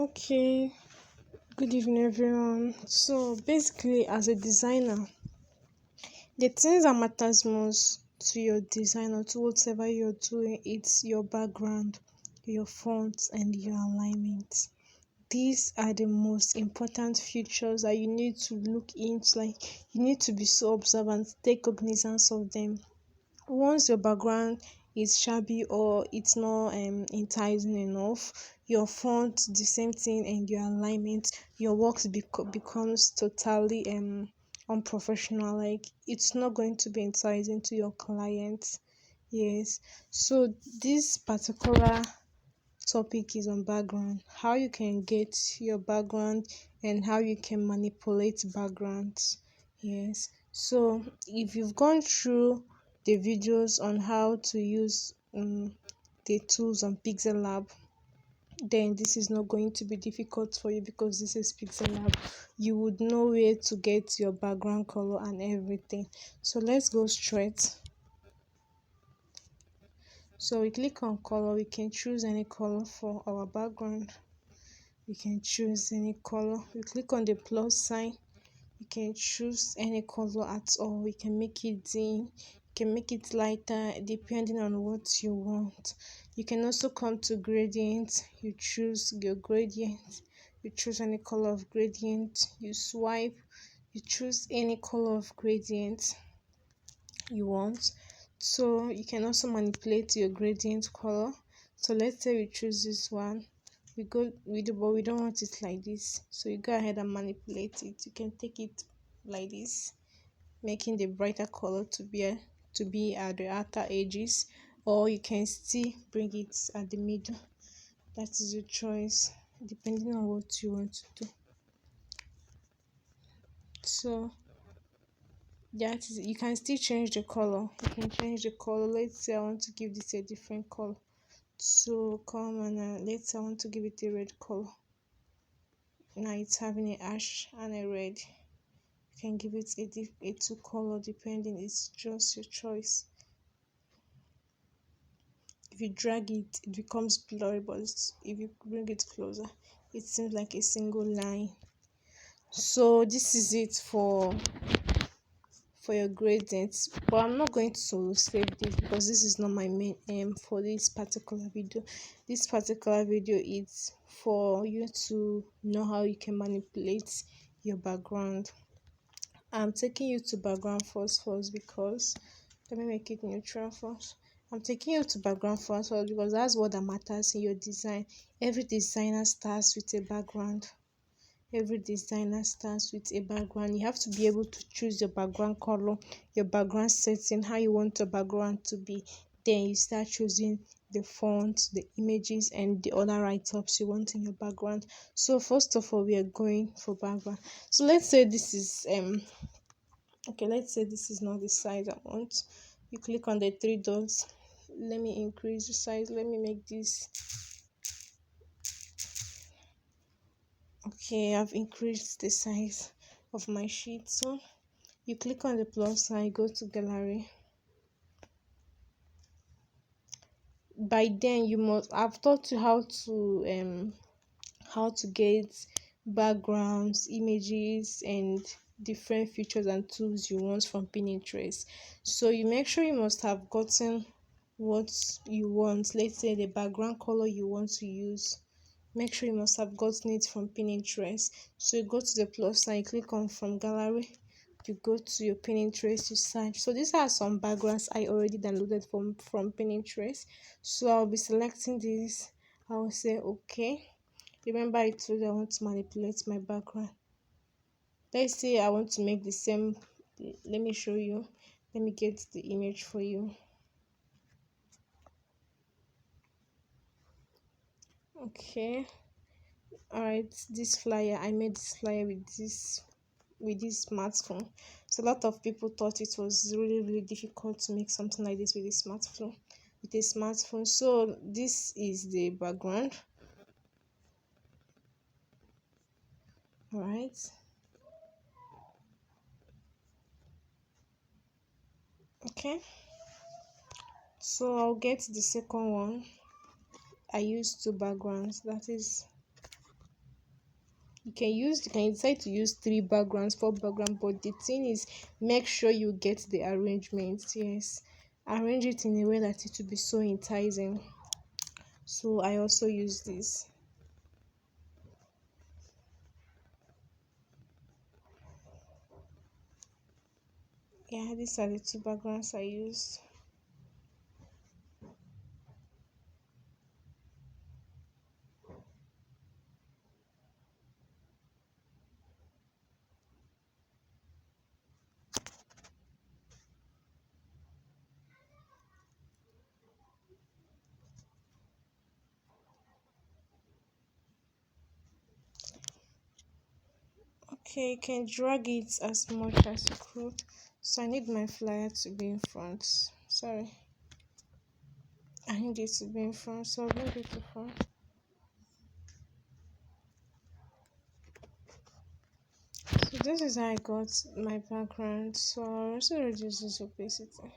Okay, good evening, everyone. So, basically, as a designer, the things that matters most to your design or to whatever you're doing, it's your background, your fonts, and your alignment. These are the most important features that you need to look into. Like, you need to be so observant, take cognizance of them. Once your background is shabby or it's not enticing enough, your font the same thing, and your alignment, your works becomes totally unprofessional. Like, it's not going to be enticing to your clients. Yes, so this particular topic is on background, how you can get your background and how you can manipulate backgrounds. Yes, so if you've gone through the videos on how to use the tools on PixelLab, then this is not going to be difficult for you because this is PixelLab. You would know where to get your background color and everything. So let's go straight. So we click on color. We can choose any color for our background. We can choose any color. We click on the plus sign. You can choose any color at all. We can make it dim, you can make it lighter depending on what you want. You can also come to gradient. You choose your gradient. You choose any color of gradient. You swipe. You choose any color of gradient you want. So you can also manipulate your gradient color. So let's say we choose this one. But we don't want it like this, so you go ahead and manipulate it. You can take it like this, making the brighter color to be at the outer edges, or you can still bring it at the middle. That is your choice depending on what you want to do. So that is, you can still change the color. You can change the color. Let's say I want to give this a different color. So come and let's say I want to give it a red color. Now it's having a ash and a red. You can give it a two color depending. It's just your choice. If you drag it, it becomes blurry, but if you bring it closer, it seems like a single line. So this is it for your gradients, but I'm not going to save this because this is not my main aim for this particular video. This particular video is for you to know how you can manipulate your background. I'm taking you to background first because let me make it neutral first. I'm taking you to background first because that's what that matters in your design. Every designer starts with a background. Every designer starts with a background. You have to be able to choose your background color, your background setting, how you want your background to be. Then you start choosing the fonts, the images, and the other write-ups you want in your background. So first of all, we are going for background. So let's say this is okay, let's say this is not the size I want. You click on the three dots. Let me increase the size. Let me make this. Okay, I've increased the size of my sheet. So you click on the plus sign, go to gallery. By then you must have taught you how to get backgrounds, images, and different features and tools you want from Pinterest. So you make sure you must have gotten what you want. Let's say the background color you want to use. Make sure you must have gotten it from Pinterest. So you go to the plus sign, click on from gallery. You go to your Pinterest, you search. So these are some backgrounds I already downloaded from Pinterest. So I'll be selecting this. I'll say okay. Remember I told you I want to manipulate my background. Let's say I want to make the same. Let me show you. Let me get the image for you. Okay. Alright, this flyer, I made this flyer with this smartphone. So a lot of people thought it was really difficult to make something like this with a smartphone. So this is the background. All right. Okay, so I'll get the second one. I use two backgrounds, that is You can decide to use three backgrounds, four backgrounds, but the thing is, make sure you get the arrangement. Yes, arrange it in a way that it will be so enticing. So I also use this. Yeah, these are the two backgrounds I used. Okay, you can drag it as much as you could. So I need my flyer to be in front. Sorry, I need it to be in front. So I'll bring it to front. So this is how I got my background. So I'll also reduce this opacity.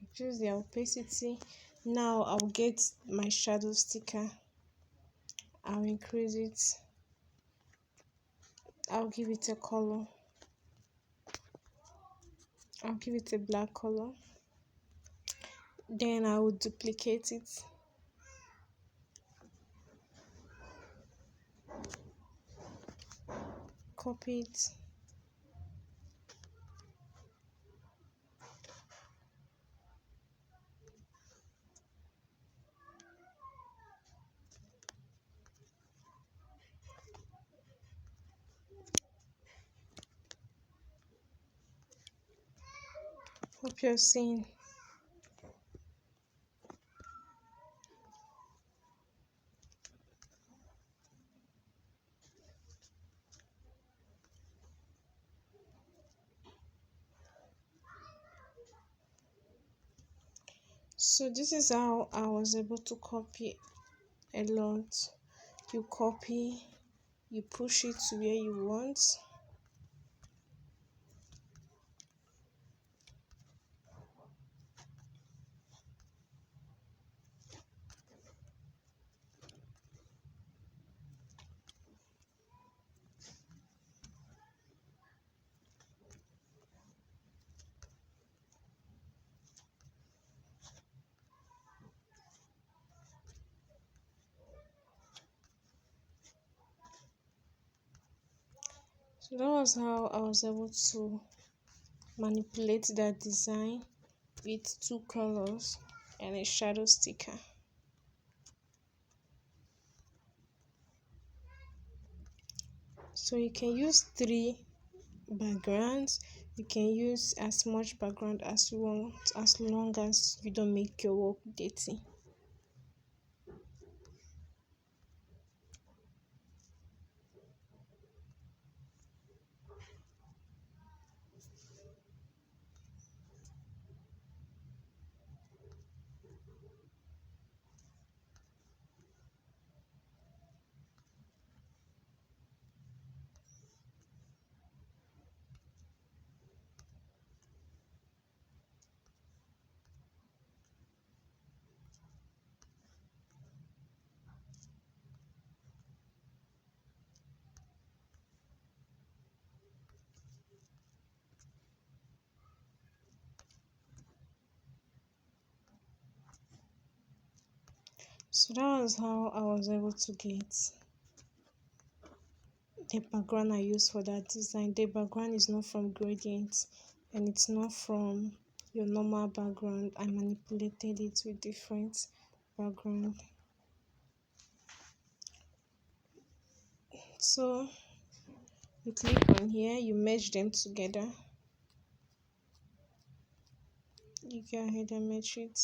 Reduce the opacity. Now I'll get my shadow sticker. I'll increase it. I'll give it a color. I'll give it a black color. Then I will duplicate it. Copy it. Hope you're seeing. So this is how I was able to copy a lot. You copy, you push it to where you want. So that was how I was able to manipulate that design with two colors and a shadow sticker. So you can use three backgrounds. You can use as much background as you want, as long as you don't make your work dirty. So that was how I was able to get the background I use for that design. The background is not from gradient and it's not from your normal background. I manipulated it with different background. So you click on here, you merge them together. You go ahead and merge it.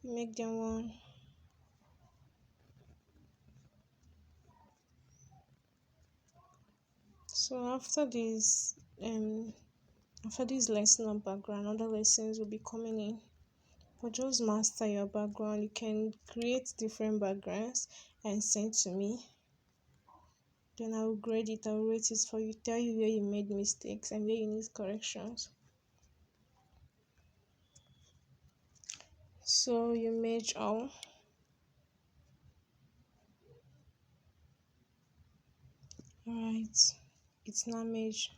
You make them one. So after this lesson on background, other lessons will be coming in. But just master your background. You can create different backgrounds and send to me. Then I will grade it, I will rate it for you, tell you where you made mistakes and where you need corrections. So you merge all. Alright, it's now merged.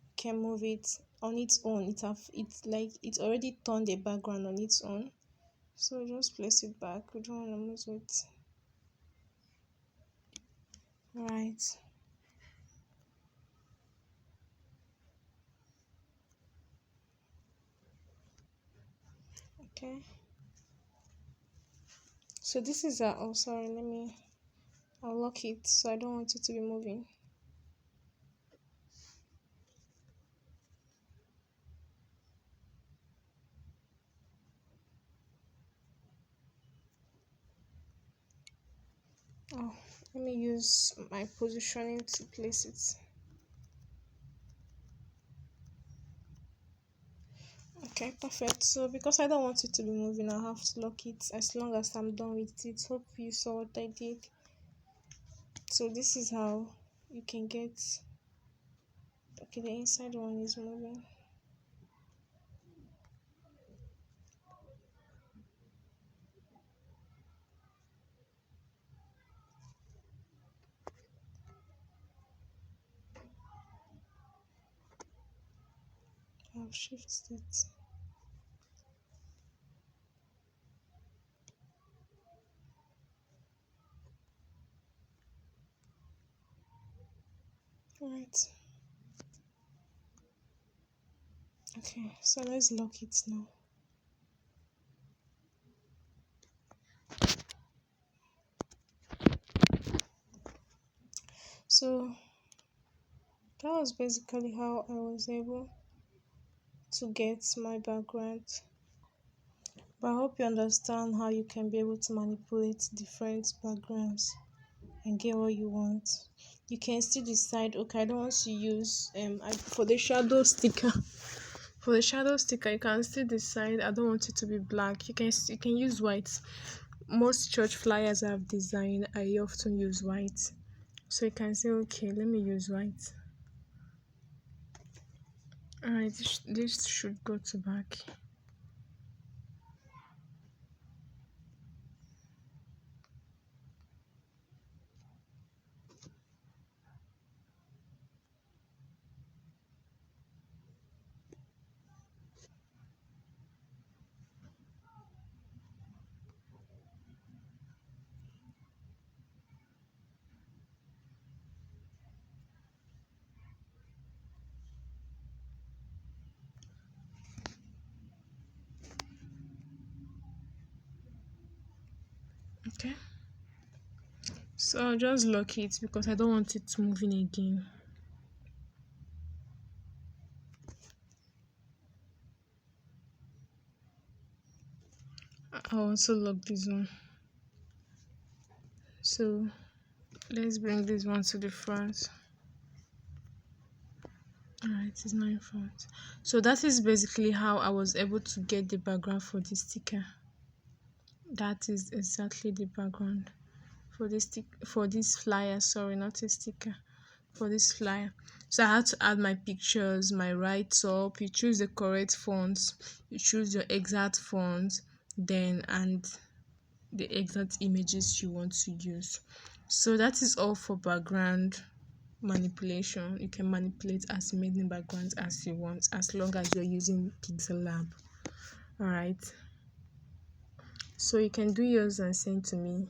You can move it on its own. It's like it's already turned the background on its own. So just place it back. We don't want to move it. Right. Okay. So this is a oh sorry, I'll lock it so I don't want it to be moving. Oh, let me use my positioning to place it. Okay, perfect. So because I don't want it to be moving, I'll have to lock it as long as I'm done with it. Hope you saw what I did. So this is how you can get okay, the inside one is moving. I'll shift it. Alright. Okay, so let's lock it now. So that was basically how I was able to get my background. But I hope you understand how you can be able to manipulate different backgrounds and get what you want. You can still decide, okay, I don't want to use for the shadow sticker. For the shadow sticker, you can still decide I don't want it to be black. You can use white. Most church flyers I've designed, I often use white. So you can say, okay, let me use white. Alright, this should go to back. Okay. So I'll just lock it because I don't want it moving again. I'll also lock this one. So let's bring this one to the front. Alright, it's not in front. So that is basically how I was able to get the background for this sticker. That is exactly the background for this flyer. Sorry, not a sticker. For this flyer. So I had to add my pictures, my write up. You choose the correct fonts, you choose your exact fonts, then and the exact images you want to use. So that is all for background manipulation. You can manipulate as many backgrounds as you want as long as you're using PixelLab. Alright. So you can do yours and send to me.